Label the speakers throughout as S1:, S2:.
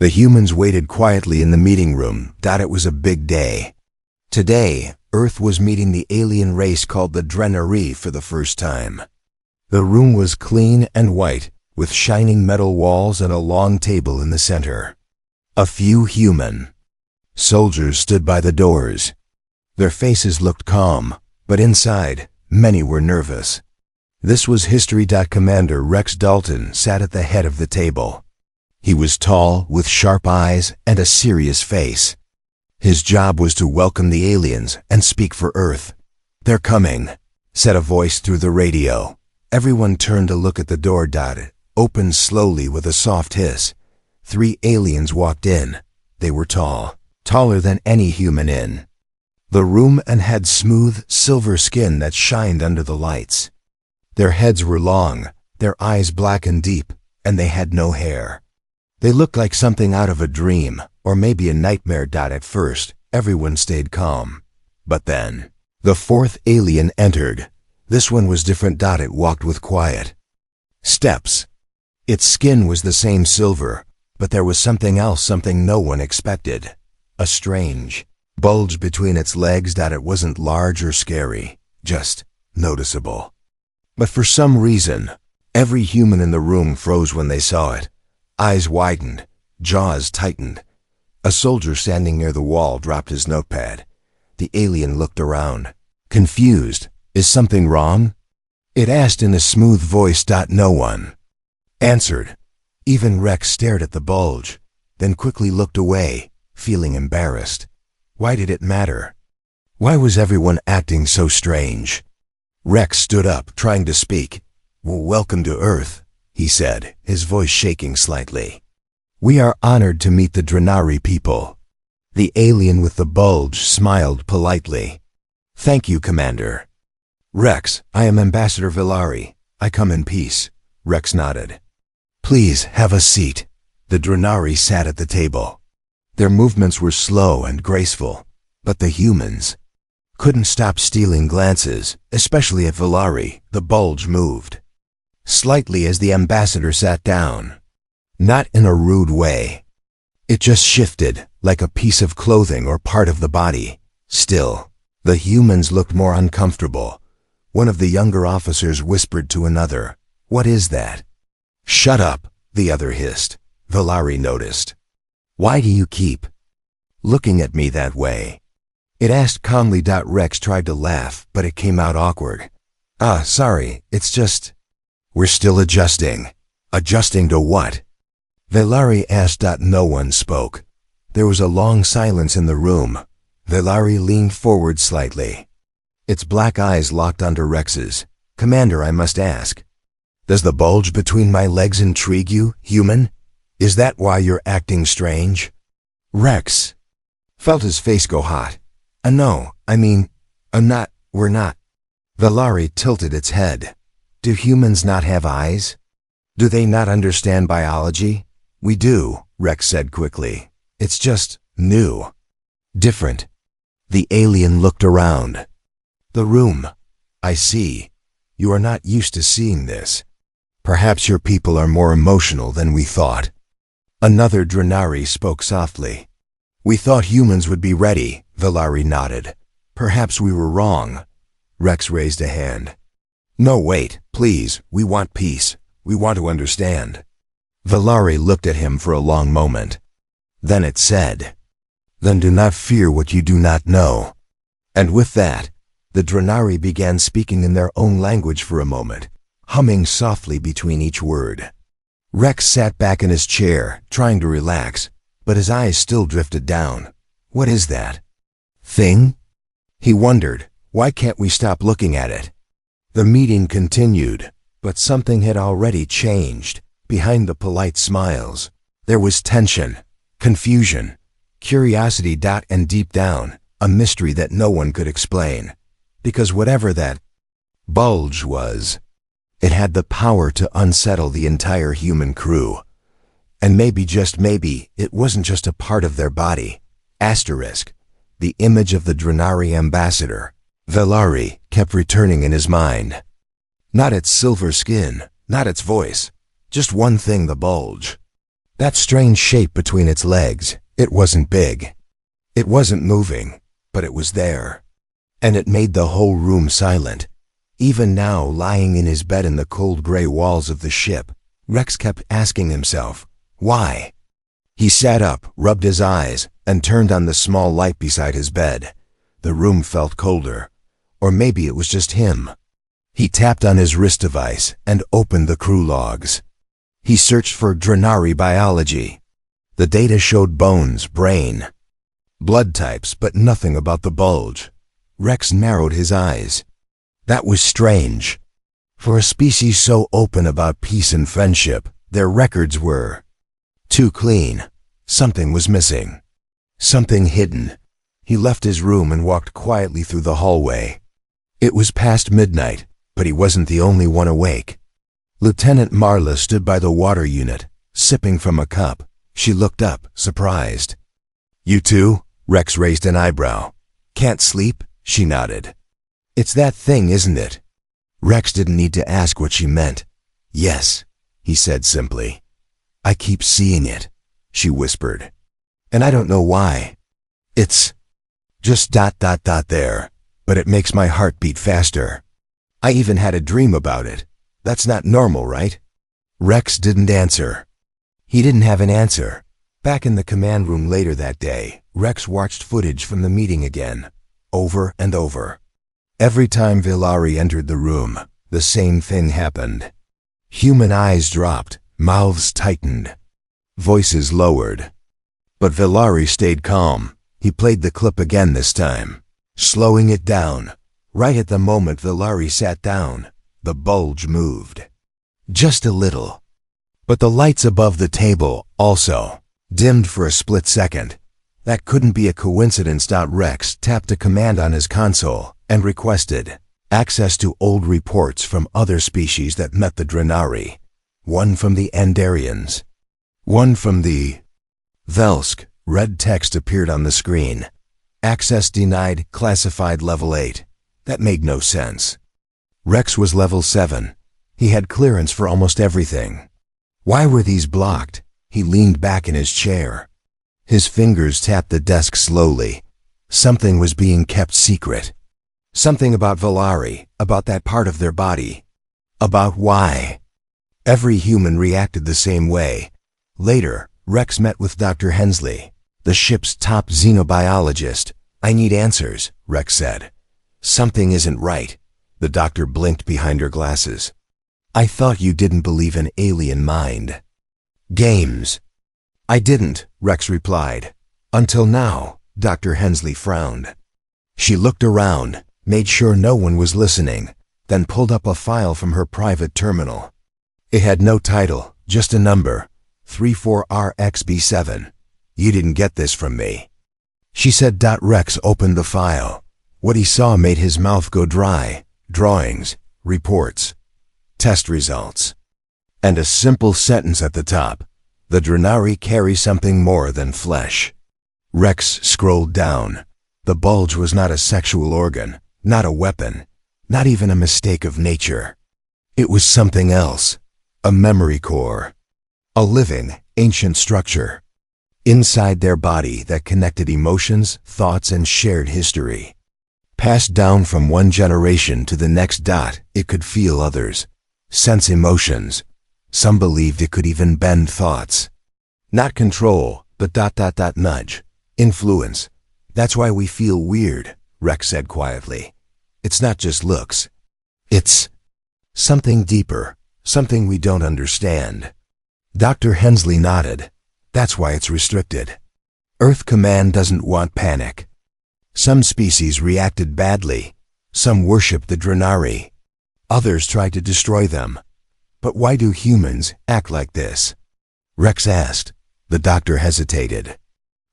S1: The humans waited quietly in the meeting room. It was a big day. Today, Earth was meeting the alien race called the Drenari for the first time. The room was clean and white, with shining metal walls and a long table in the center. A few human soldiers stood by the doors. Their faces looked calm, but inside, many were nervous. This was History. Commander Rex Dalton sat at the head of the table. He was tall, with sharp eyes and a serious face. His job was to welcome the aliens and speak for Earth. "They're coming," said a voice through the radio. Everyone turned to look at the door. It opened slowly with a soft hiss. 3 aliens walked in. They were tall, taller than any human in the room, and had smooth, silver skin that shined under the lights. Their heads were long, their eyes black and deep, and they had no hair. They looked like something out of a dream, or maybe a nightmare. At first, everyone stayed calm. But then, the 4th alien entered. This one was different. It walked with quiet steps. Its skin was the same silver, but there was something else, something no one expected. A strange bulge between its legs. It wasn't large or scary, just noticeable. But for some reason, every human in the room froze when they saw it. Eyes widened, jaws tightened. A soldier standing near the wall dropped his notepad. The alien looked around, confused. "Is something wrong?" it asked in a smooth voice. No one answered. Even Rex stared at the bulge, then quickly looked away, feeling embarrassed. Why did it matter? Why was everyone acting so strange? Rex stood up, trying to speak. "Welcome to Earth," he said, his voice shaking slightly. "We are honored to meet the Drenari people." The alien with the bulge smiled politely. "Thank you, Commander." "Rex, I am Ambassador Villari. I come in peace." Rex nodded. "Please, have a seat." The Drenari sat at the table. Their movements were slow and graceful, but the humans couldn't stop stealing glances, especially at Villari. The bulge moved slightly as the ambassador sat down. Not in a rude way. It just shifted, like a piece of clothing or part of the body. Still, the humans looked more uncomfortable. One of the younger officers whispered to another, "What is that?" "Shut up," the other hissed. Villari noticed. "Why do you keep looking at me that way?" It asked calmly. Rex tried to laugh, but it came out awkward. Sorry, it's just... We're still adjusting." "Adjusting to what?" Villari asked. No one spoke. There was a long silence in the room. Villari leaned forward slightly. Its black eyes locked onto Rex's. "Commander, I must ask. Does the bulge between my legs intrigue you, human? Is that why you're acting strange?" Rex felt his face go hot. No, I mean, we're not." Villari tilted its head. "Do humans not have eyes? Do they not understand biology?" "We do," Rex said quickly. "It's just new. Different." The alien looked around the room. "I see. You are not used to seeing this. Perhaps your people are more emotional than we thought." Another Drenari spoke softly. "We thought humans would be ready," Villari nodded. "Perhaps we were wrong." Rex raised a hand. "No, wait, please, we want peace. We want to understand." Villari looked at him for a long moment. Then it said, "Then do not fear what you do not know." And with that, the Drenari began speaking in their own language for a moment, humming softly between each word. Rex sat back in his chair, trying to relax, but his eyes still drifted down. "What is that thing?" he wondered. "Why can't we stop looking at it?" The meeting continued, but something had already changed. Behind the polite smiles, there was tension, confusion, curiosity. And deep down, a mystery that no one could explain. Because whatever that bulge was, it had the power to unsettle the entire human crew. And maybe, just maybe, it wasn't just a part of their body. The image of the Drenari ambassador, Villari, kept returning in his mind. Not its silver skin, not its voice, just one thing: the bulge. That strange shape between its legs, it wasn't big. It wasn't moving, but it was there. And it made the whole room silent. Even now, lying in his bed in the cold gray walls of the ship, Rex kept asking himself, why? He sat up, rubbed his eyes, and turned on the small light beside his bed. The room felt colder. Or maybe it was just him. He tapped on his wrist device and opened the crew logs. He searched for Drenari biology. The data showed bones, brain, blood types, but nothing about the bulge. Rex narrowed his eyes. That was strange. For a species so open about peace and friendship, their records were too clean. Something was missing. Something hidden. He left his room and walked quietly through the hallway. It was past midnight, but he wasn't the only one awake. Lieutenant Marla stood by the water unit, sipping from a cup. She looked up, surprised. You too? Rex raised an eyebrow. Can't sleep? She nodded. It's that thing, isn't it? Rex didn't need to ask what she meant. Yes, he said simply. I keep seeing it, she whispered. And I don't know why. It's just ... there, but it makes my heart beat faster. I even had a dream about it. That's not normal, right? Rex didn't answer. He didn't have an answer. Back in the command room later that day, Rex watched footage from the meeting again, over and over. Every time Villari entered the room, the same thing happened. Human eyes dropped, mouths tightened, voices lowered. But Villari stayed calm. He played the clip again this time, slowing it down. Right at the moment Villari sat down, the bulge moved. Just a little. But the lights above the table also dimmed for a split second. That couldn't be a coincidence. Rex tapped a command on his console and requested access to old reports from other species that met the Drenari. One from the Andarians. One from the Velsk. Red text appeared on the screen. Access denied, classified level 8. That made no sense. Rex was level 7. He had clearance for almost everything. Why were these blocked? He leaned back in his chair. His fingers tapped the desk slowly. Something was being kept secret. Something about Villari, about that part of their body. About why. Every human reacted the same way. Later, Rex met with Dr. Hensley, the ship's top xenobiologist. I need answers, Rex said. Something isn't right. The doctor blinked behind her glasses. I thought you didn't believe in alien mind games. I didn't, Rex replied. Until now, Dr. Hensley frowned. She looked around, made sure no one was listening, then pulled up a file from her private terminal. It had no title, just a number, 34RXB7. You didn't get this from me. She said. Rex opened the file. What he saw made his mouth go dry. Drawings, reports, test results. And a simple sentence at the top. The Drenari carry something more than flesh. Rex scrolled down. The bulge was not a sexual organ, not a weapon, not even a mistake of nature. It was something else. A memory core. A living, ancient structure. Inside their body that connected emotions, thoughts, and shared history. Passed down from one generation to the next. It could feel others, sense emotions. Some believed it could even bend thoughts. Not control, but nudge, influence. That's why we feel weird, Rex said quietly. It's not just looks. It's something deeper, something we don't understand. Dr. Hensley nodded. That's why it's restricted. Earth Command doesn't want panic. Some species reacted badly. Some worshipped the Drenari. Others tried to destroy them. But why do humans act like this? Rex asked. The doctor hesitated.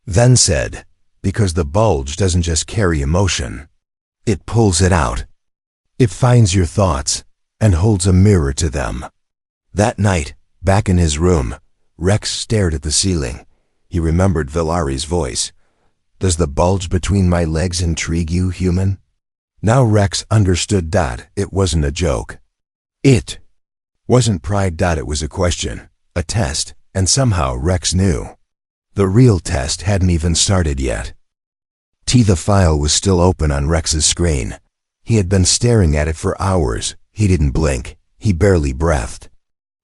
S1: Then said, because the bulge doesn't just carry emotion. It pulls it out. It finds your thoughts and holds a mirror to them. That night, back in his room, Rex stared at the ceiling. He remembered Villari's voice. Does the bulge between my legs intrigue you, human? Now Rex understood. It wasn't a joke. It wasn't pride. It was a question, a test, And somehow Rex knew. The real test hadn't even started yet. The file was still open on Rex's screen. He had been staring at it for hours. He didn't blink. He barely breathed.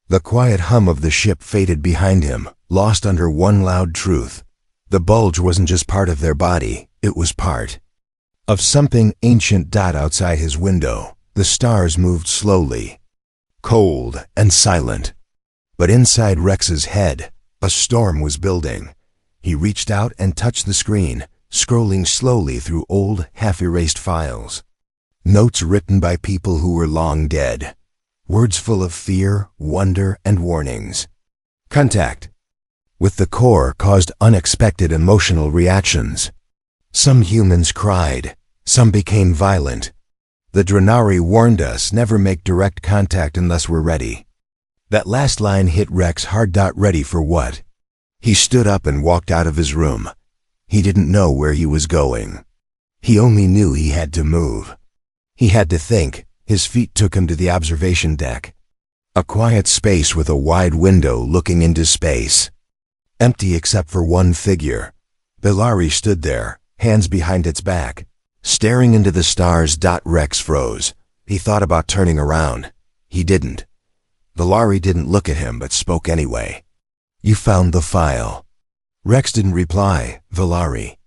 S1: The quiet hum of the ship faded behind him, lost under one loud truth. The bulge wasn't just part of their body, it was part of something ancient. Outside his window, the stars moved slowly, cold and silent. But inside Rex's head, a storm was building. He reached out and touched the screen, scrolling slowly through old, half-erased files. Notes written by people who were long dead. Words full of fear, wonder, and warnings. Contact with the core caused unexpected emotional reactions. Some humans cried. Some became violent. The Drenari warned us never make direct contact unless we're ready. That last line hit Rex hard. Ready for what? He stood up and walked out of his room. He didn't know where he was going. He only knew he had to move. He had to think. His feet took him to the observation deck. A quiet space with a wide window looking into space. Empty except for one figure. Vilari stood there, hands behind its back, staring into the stars. Rex froze. He thought about turning around. He didn't. Vilari didn't look at him but spoke anyway. You found the file. Rex didn't reply. Vilari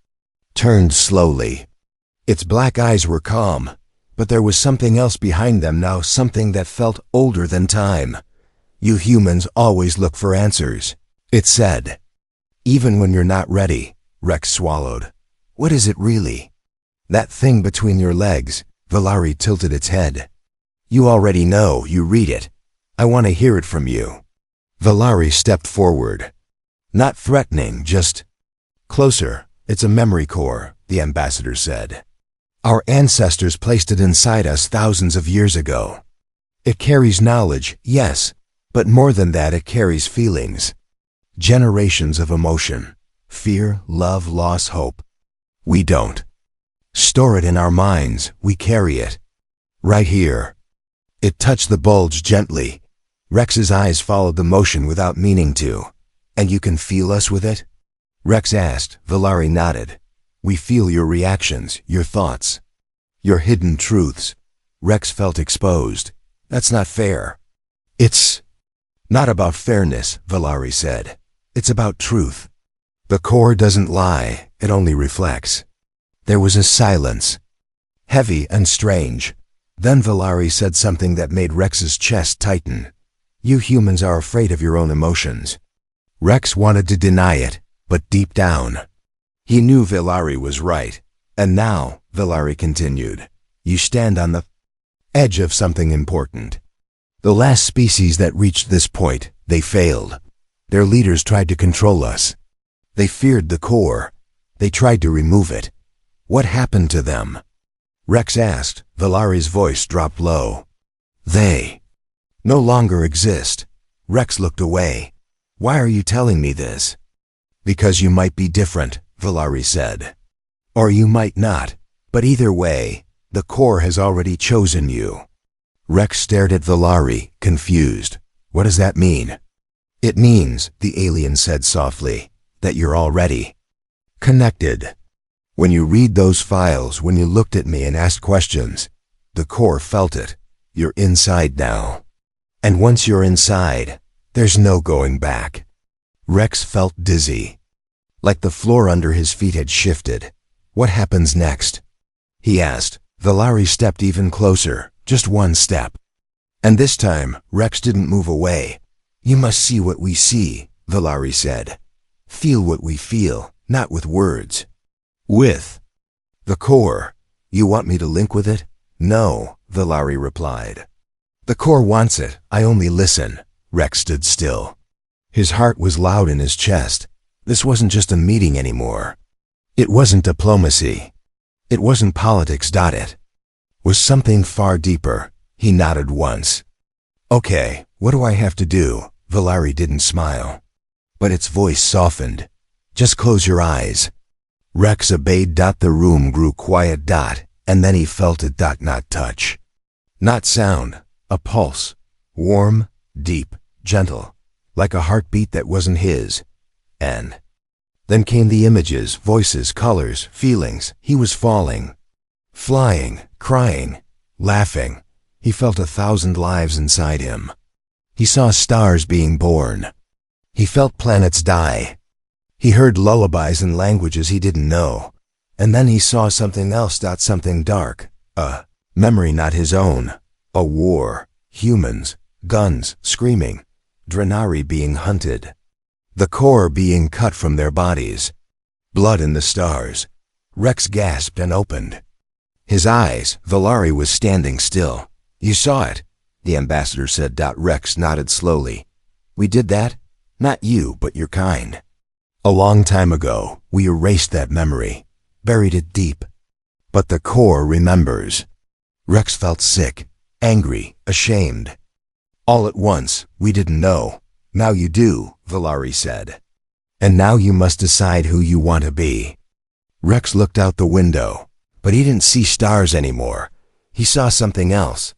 S1: turned slowly. Its black eyes were calm. But there was something else behind them now, something that felt older than time. You humans always look for answers, it said. Even when you're not ready. Rex swallowed. What is it really? That thing between your legs. Vilari tilted its head. You already know, you read it. I want to hear it from you. Vilari stepped forward. Not threatening, just closer. It's a memory core, the ambassador said. Our ancestors placed it inside us thousands of years ago. It carries knowledge, yes, but more than that, it carries feelings. Generations of emotion. Fear, love, loss, hope. We don't store it in our minds, we carry it. Right here. It touched the bulge gently. Rex's eyes followed the motion without meaning to. And you can feel us with it? Rex asked. Vilari nodded. We feel your reactions, your thoughts, your hidden truths. Rex felt exposed. That's not fair. It's not about fairness, Vilari said. It's about truth. The core doesn't lie, it only reflects. There was a silence, heavy and strange. Then Vilari said something that made Rex's chest tighten. You humans are afraid of your own emotions. Rex wanted to deny it, but deep down, he knew Vilari was right. And now, Vilari continued, you stand on the edge of something important. The last species that reached this point, they failed. Their leaders tried to control us. They feared the core. They tried to remove it. What happened to them? Rex asked. Vilari's voice dropped low. They no longer exist. Rex looked away. Why are you telling me this? Because you might be different, Vilari said. Or you might not. But either way, the core has already chosen you. Rex stared at Vilari, confused. What does that mean? It means, the alien said softly, that you're already connected. When you read those files, when you looked at me and asked questions, the core felt it. You're inside now. And once you're inside, there's no going back. Rex felt dizzy. Like the floor under his feet had shifted. What happens next? He asked. Vilari stepped even closer, just one step. And this time, Rex didn't move away. You must see what we see, Vilari said. Feel what we feel, not with words. With the core. You want me to link with it? No, Vilari replied. The core wants it, I only listen. Rex stood still. His heart was loud in his chest. This wasn't just a meeting anymore. It wasn't diplomacy. It wasn't politics. It was something far deeper. He nodded once. Okay, what do I have to do? Vilari didn't smile. But its voice softened. Just close your eyes. Rex obeyed. The room grew quiet. And then he felt it. Not touch. Not sound. A pulse. Warm, deep, gentle. like a heartbeat that wasn't his. And then came the images, voices, colors, feelings. He was falling, flying, crying, laughing. He felt 1,000 lives inside him. He saw stars being born. He felt planets die. He heard lullabies in languages he didn't know. And then he saw something else, something dark. A memory not his own. A war. Humans. Guns. Screaming. Drenari being hunted. The core being cut from their bodies. Blood in the stars. Rex gasped and opened his eyes. Valari was standing still. You saw it, the ambassador said. Rex nodded slowly. We did that? Not you, but your kind. A long time ago, we erased that memory, buried it deep. But the core remembers. Rex felt sick, angry, ashamed. All at once, we didn't know. Now you do, Valari said. And now you must decide who you want to be. Rex looked out the window, but he didn't see stars anymore. He saw something else,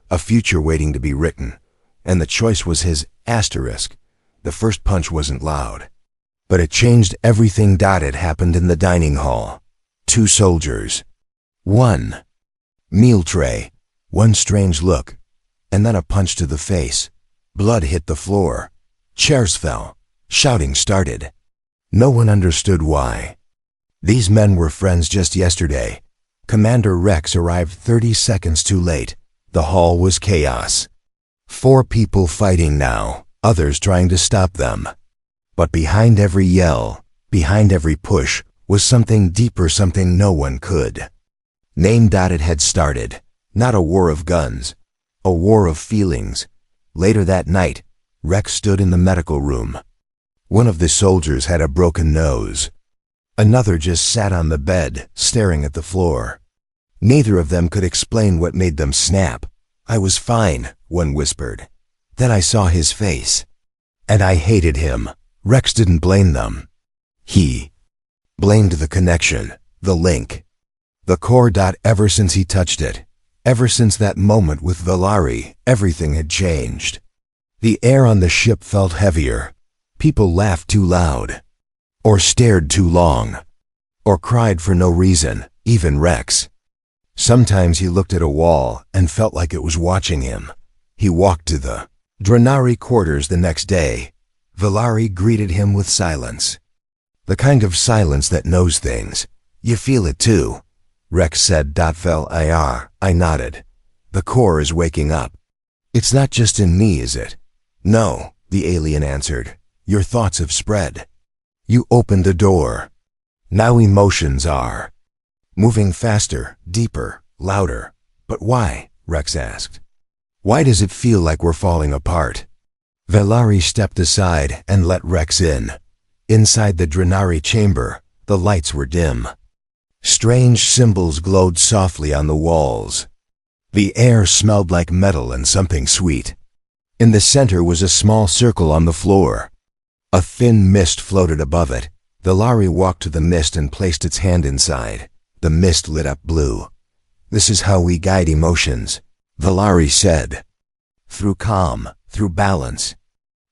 S1: a future waiting to be written, and the choice was his. Asterisk. The first punch wasn't loud, but it changed everything. It happened in the dining hall. 2 soldiers. 1 meal tray. 1 strange look, and then a punch to the face. Blood hit the floor. Chairs fell. Shouting started. No one understood why. These men were friends just yesterday. Commander Rex arrived 30 seconds too late. The hall was chaos. 4 people fighting now, others trying to stop them. But behind every yell, behind every push, was something deeper, something no one could name. It had started, not a war of guns, a war of feelings. Later that night, Rex stood in the medical room. One of the soldiers had a broken nose. Another just sat on the bed, staring at the floor. Neither of them could explain what made them snap. I was fine, one whispered. Then I saw his face. And I hated him. Rex didn't blame them. He blamed the connection, the link, the core. Ever since he touched it, ever since that moment with Valari, everything had changed. The air on the ship felt heavier. People laughed too loud, or stared too long, or cried for no reason, even Rex. Sometimes he looked at a wall and felt like it was watching him. He walked to the Drenari quarters the next day. Valari greeted him with silence. The kind of silence that knows things. You feel it too, Rex said. I nodded. The core is waking up. It's not just in me, is it? No, the alien answered. Your thoughts have spread. You opened the door. Now emotions are moving faster, deeper, louder. But why? Rex asked. Why does it feel like we're falling apart? Valari stepped aside and let Rex in. Inside the Drenari chamber, the lights were dim. Strange symbols glowed softly on the walls. The air smelled like metal and something sweet. In the center was a small circle on the floor. A thin mist floated above it. Valari walked to the mist and placed its hand inside. The mist lit up blue. This is how we guide emotions, Valari said. Through calm, through balance.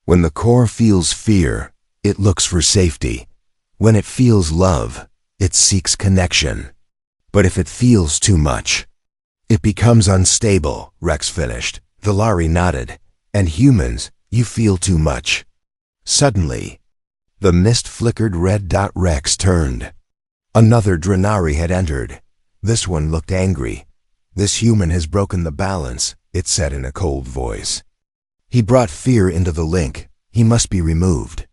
S1: When the core feels fear, it looks for safety. When it feels love, it seeks connection. But if it feels too much, it becomes unstable, Rex finished. Valari nodded. And humans, you feel too much. Suddenly, the mist flickered red. Rex turned. Another Drenari had entered. This one looked angry. This human has broken the balance, it said in a cold voice. He brought fear into the link. He must be removed.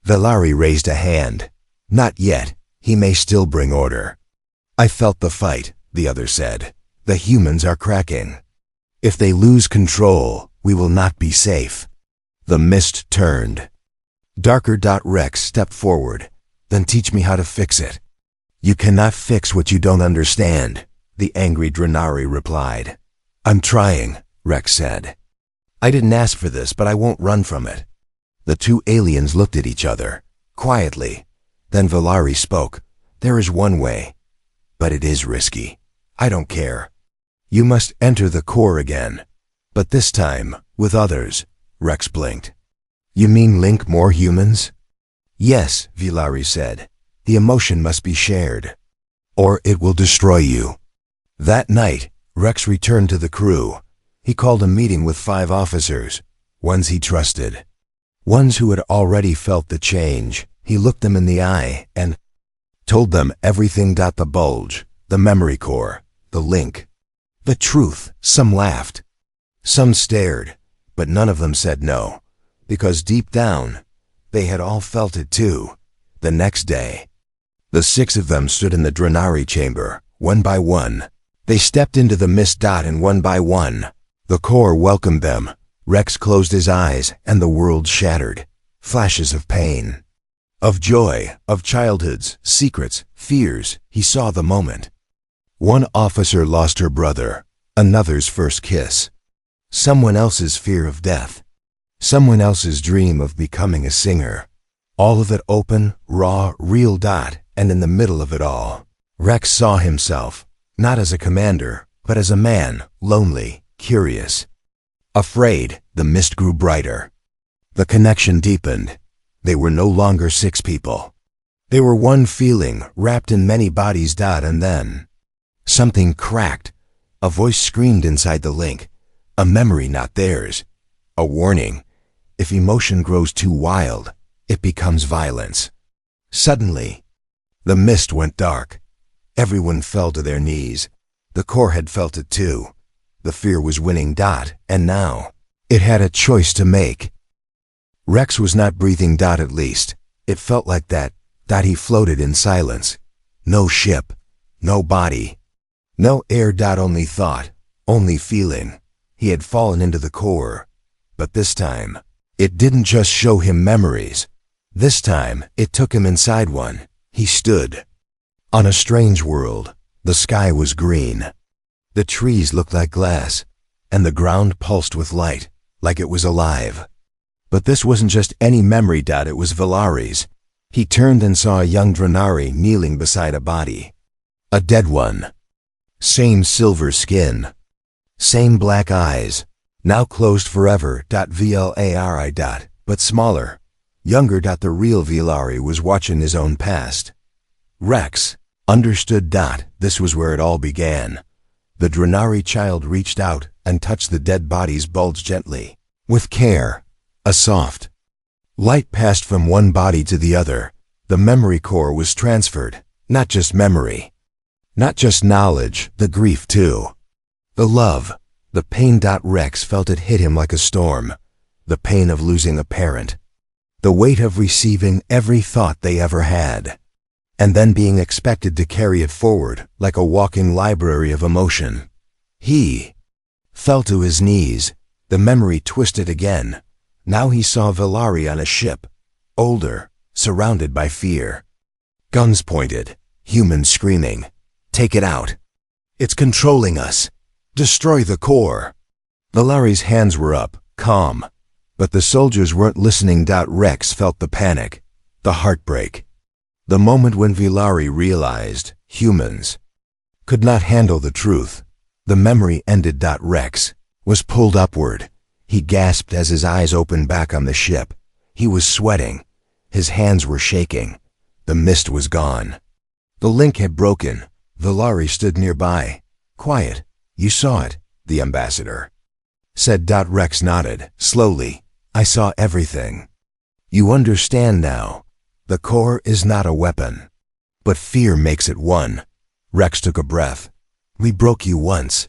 S1: Valari raised a hand. Not yet. He may still bring order. I felt the fight, the other said. The humans are cracking. If they lose control, we will not be safe. The mist turned. Darker. Rex stepped forward. Then teach me how to fix it. You cannot fix what you don't understand, the angry Drenari replied. I'm trying, Rex said. I didn't ask for this, but I won't run from it. The 2 aliens looked at each other, quietly. Then Valari spoke. There is one way, but it is risky. I don't care. You must enter the core again. But this time, with others, Rex blinked. You mean link more humans? Yes, Vilari said. The emotion must be shared, or it will destroy you. That night, Rex returned to the crew. He called a meeting with 5 officers, ones he trusted, ones who had already felt the change. He looked them in the eye and told them everything. The bulge, the memory core, the link, the truth. Some laughed, some stared, but none of them said no, because deep down, they had all felt it too. The next day, the 6 of them stood in the Drenari chamber, one by one. They stepped into the mist. And one by one, the core welcomed them. Rex closed his eyes and the world shattered. Flashes of pain, of joy, of childhood's secrets, fears. He saw the moment. One officer lost her brother, another's first kiss, someone else's fear of death, someone else's dream of becoming a singer. All of it open, raw, real. And in the middle of it all, Rex saw himself, not as a commander, but as a man, lonely, curious, afraid. The mist grew brighter. The connection deepened. They were no longer 6 people. They were one feeling, wrapped in many bodies. And then, something cracked. A voice screamed inside the link. A memory not theirs. A warning. If emotion grows too wild, it becomes violence. Suddenly, the mist went dark. Everyone fell to their knees. The core had felt it too. The fear was winning. And now, it had a choice to make. Rex was not breathing. At least, it felt like that. He floated in silence. No ship, no body, no air. Only thought, only feeling. He had fallen into the core. But this time, it didn't just show him memories. This time, it took him inside one. He stood on a strange world. The sky was green. The trees looked like glass, and the ground pulsed with light, like it was alive. But this wasn't just any memory. It was Vilari's. He turned and saw a young Drenari kneeling beside a body. A dead one. Same silver skin. Same black eyes. Now closed forever. Vlari. But smaller. Younger. The real Vilari was watching his own past. Rex understood. This was where it all began. The Drenari child reached out and touched the dead body's bulge gently. With care, a soft light passed from one body to the other. The memory core was transferred. Not just memory, not just knowledge, the grief too. The love, the pain. Rex felt it hit him like a storm. The pain of losing a parent. The weight of receiving every thought they ever had, and then being expected to carry it forward like a walking library of emotion. He fell to his knees. The memory twisted again. Now he saw Vilari on a ship, older, surrounded by fear. Guns pointed, humans screaming, "Take it out. It's controlling us. Destroy the core." Vilari's hands were up, calm, but the soldiers weren't listening. Rex felt the panic, the heartbreak. The moment when Vilari realized humans could not handle the truth. The memory ended. Rex was pulled upward. He gasped as his eyes opened back on the ship. He was sweating. His hands were shaking. The mist was gone. The link had broken. Vilari stood nearby. "Quiet. You saw it," the ambassador said. Rex nodded, slowly. "I saw everything. You understand now. The core is not a weapon, but fear makes it one." Rex took a breath. "We broke you once."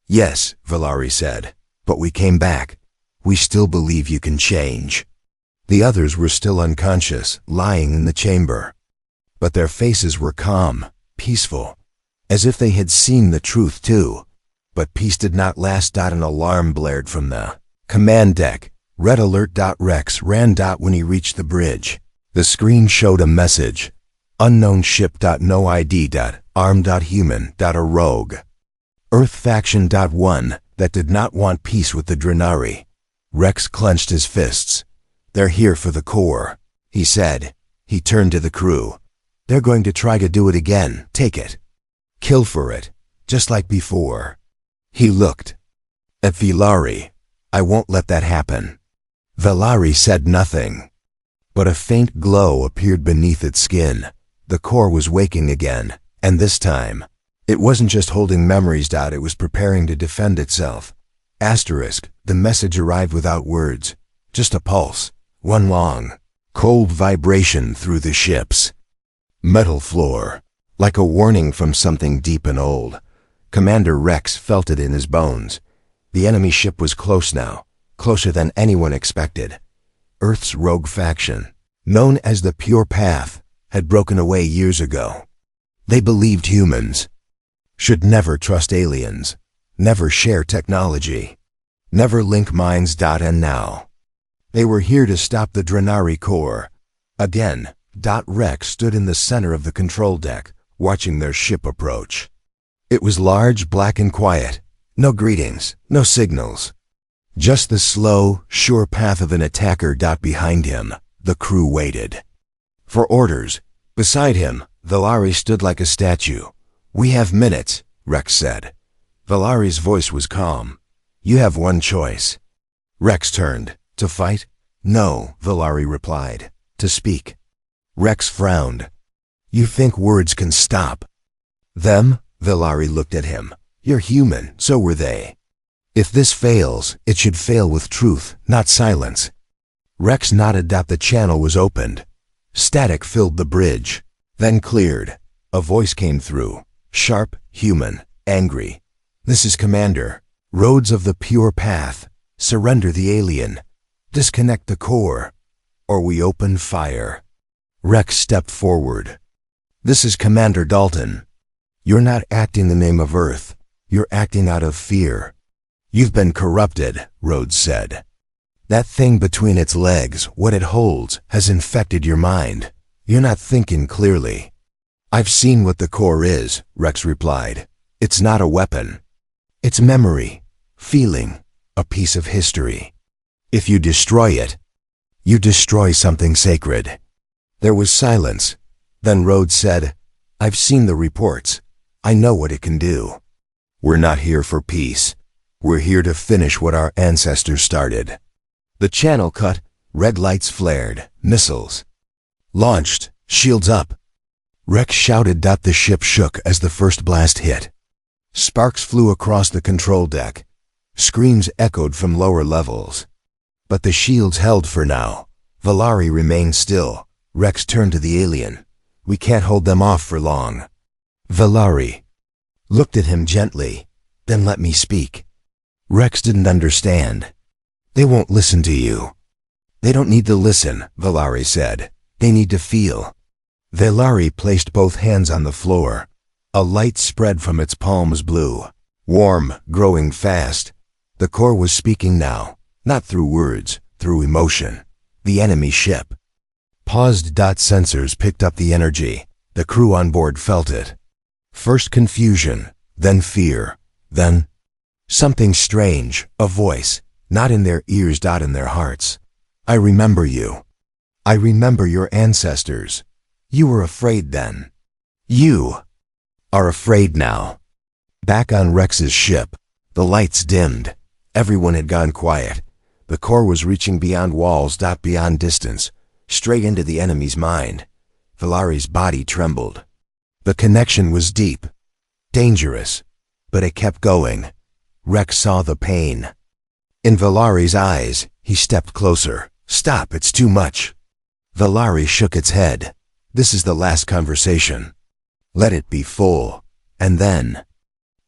S1: "Yes," Vilari said, "but we came back. We still believe you can change." The others were still unconscious, lying in the chamber. But their faces were calm, peaceful, as if they had seen the truth too. But peace did not last. An alarm blared from the command deck. Red alert. Rex ran. When he reached the bridge, the screen showed a message. Unknown ship. No ID. Armed. Human. A rogue Earth faction. One that did not want peace with the Drenari. Rex clenched his fists. "They're here for the core," he said. He turned to the crew. "They're going to try to do it again. Take it. Kill for it, just like before." He looked at Vilari. "I won't let that happen." Valari said nothing, but a faint glow appeared beneath its skin. The core was waking again, and this time, it wasn't just holding memories. It was preparing to defend itself. Asterisk, the message arrived without words, just a pulse, one long, cold vibration through the ship's metal floor, like a warning from something deep and old. Commander Rex felt it in his bones. The enemy ship was close now, closer than anyone expected. Earth's rogue faction, known as the Pure Path, had broken away years ago. They believed humans should never trust aliens, never share technology, never link minds. And now, they were here to stop the Drenari core. Again, Rex stood in the center of the control deck, watching their ship approach. It was large, black, and quiet. No greetings, no signals. Just the slow, sure path of an attacker. Behind him, the crew waited for orders. Beside him, Valari stood like a statue. "We have minutes," Rex said. Valari's voice was calm. "You have one choice." Rex turned. "To fight?" "No," Valari replied. "To speak." Rex frowned. "You think words can stop them?" Valari looked at him. "You're human, so were they. If this fails, it should fail with truth, not silence." Rex nodded. The channel was opened. Static filled the bridge, then cleared. A voice came through, sharp, human, angry. "This is Commander Rhodes of the Pure Path. Surrender the alien. Disconnect the core, or we open fire." Rex stepped forward. "This is Commander Dalton. You're not acting in the name of Earth. You're acting out of fear." "You've been corrupted," Rhodes said. "That thing between its legs, what it holds, has infected your mind. You're not thinking clearly." "I've seen what the core is," Rex replied. "It's not a weapon. It's memory, feeling, a piece of history. If you destroy it, you destroy something sacred." There was silence. Then Rhodes said, "I've seen the reports. I know what it can do. We're not here for peace. We're here to finish what our ancestors started." The channel cut, red lights flared, missiles launched, shields up. Rex shouted. The ship shook as the first blast hit. Sparks flew across the control deck. Screams echoed from lower levels. But the shields held for now. Valari remained still. Rex turned to the alien. "We can't hold them off for long." Valari looked at him gently. "Then let me speak." Rex didn't understand. "They won't listen to you." "They don't need to listen," Valari said. "They need to feel." Valari placed both hands on the floor. A light spread from its palms, blue, warm, growing fast. The core was speaking now, not through words, through emotion. The enemy ship paused. Sensors picked up the energy. The crew on board felt it. First confusion, then fear, then something strange, a voice, not in their ears, in their hearts. "I remember you. I remember your ancestors. You were afraid then. You are afraid now." Back on Rex's ship, the lights dimmed. Everyone had gone quiet. The core was reaching beyond walls, beyond distance, straight into the enemy's mind. Valari's body trembled. The connection was deep, dangerous, but it kept going. Rex saw the pain in Valari's eyes. He stepped closer. "Stop, it's too much." Valari shook its head. "This is the last conversation. Let it be full." And then,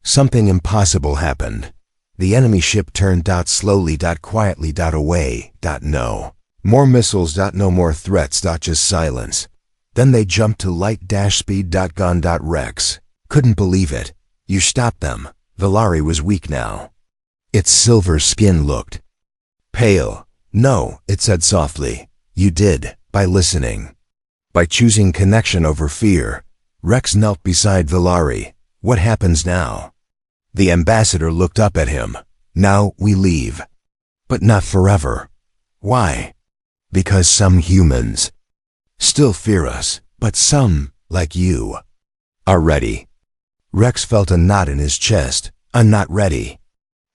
S1: something impossible happened. The enemy ship turned. Slowly. Quietly. Away. No more missiles. No more threats. Just silence. Then they jumped to light speed. Gone. Rex couldn't believe it. "You stopped them." Valari was weak now. Its silver skin looked pale. "No," it said softly. "You did, by listening. By choosing connection over fear." Rex knelt beside Valari. "What happens now?" The ambassador looked up at him. "Now we leave. But not forever." "Why?" "Because some humans still fear us, but some, like you, are ready." Rex felt a knot in his chest. "I'm not ready."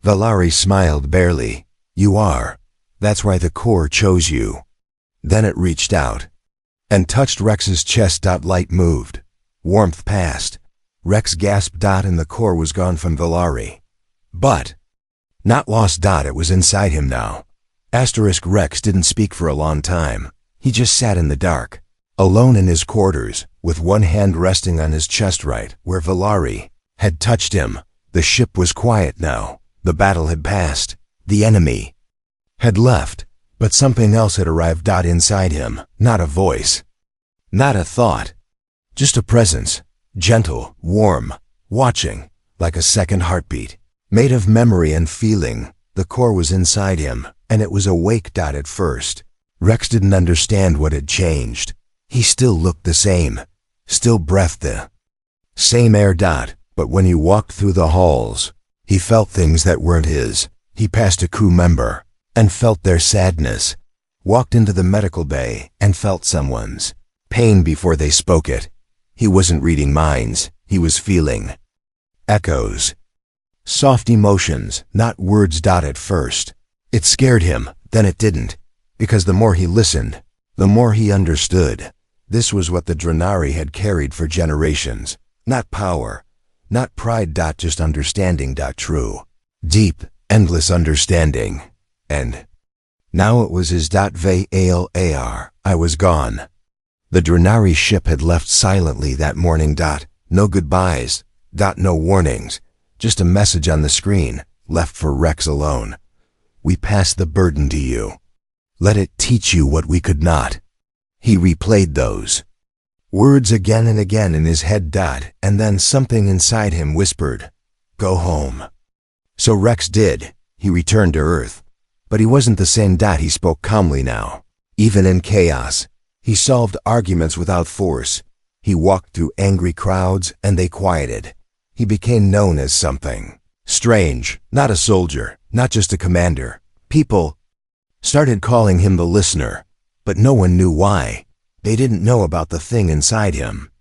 S1: Valari smiled barely. "You are. That's why the core chose you. Then it reached out and touched Rex's chest. Light moved. Warmth passed. Rex gasped. And the core was gone from Valari. But not lost. It was inside him now. Rex didn't speak for a long time. He just sat in the dark, alone in his quarters, with one hand resting on his chest right where Valari had touched him. The ship was quiet now. The battle had passed. The enemy had left. But something else had arrived. Inside him. Not a voice. Not a thought. Just a presence. Gentle, warm, watching, like a second heartbeat. Made of memory and feeling. The core was inside him, and it was awake. At first, Rex didn't understand what had changed. He still looked the same. Still breathed the same air. But when he walked through the halls, he felt things that weren't his. He passed a crew member and felt their sadness. Walked into the medical bay and felt someone's pain before they spoke it. He wasn't reading minds. He was feeling echoes. Soft emotions, not words. At first, it scared him. Then it didn't. Because the more he listened, the more he understood. This was what the Drenari had carried for generations. Not power, not pride. Just understanding. True, deep, endless understanding. And now it was his. Valar, I was gone. The Drenari ship had left silently that morning. No goodbyes. No warnings. Just a message on the screen, left for Rex alone. We pass the burden to you. Let it teach you what we could not. He replayed those words again and again in his head. And then something inside him whispered, go home. So Rex did. He returned to Earth. But he wasn't the same. He spoke calmly now. Even in chaos, he solved arguments without force. He walked through angry crowds and they quieted. He became known as something strange, not a soldier, not just a commander. People started calling him the listener, but no one knew why. They didn't know about the thing inside him.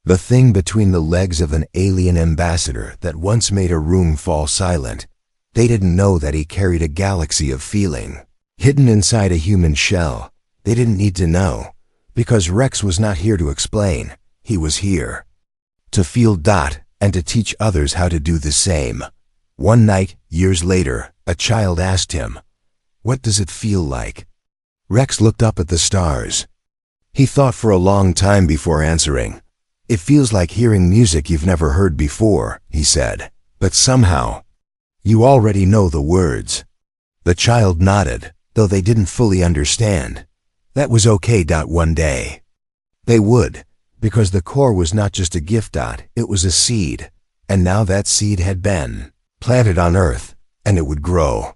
S1: The thing between the legs of an alien ambassador that once made a room fall silent. They didn't know that he carried a galaxy of feeling, hidden inside a human shell. They didn't need to know, because Rex was not here to explain. He was here to feel. And to teach others how to do the same. One night, years later, a child asked him, what does it feel like? Rex looked up at the stars. He thought for a long time before answering. It feels like hearing music you've never heard before, he said. But somehow, you already know the words. The child nodded, though they didn't fully understand. That was okay. One day, they would. Because the core was not just a gift. It was a seed. And now that seed had been planted on Earth, and it would grow.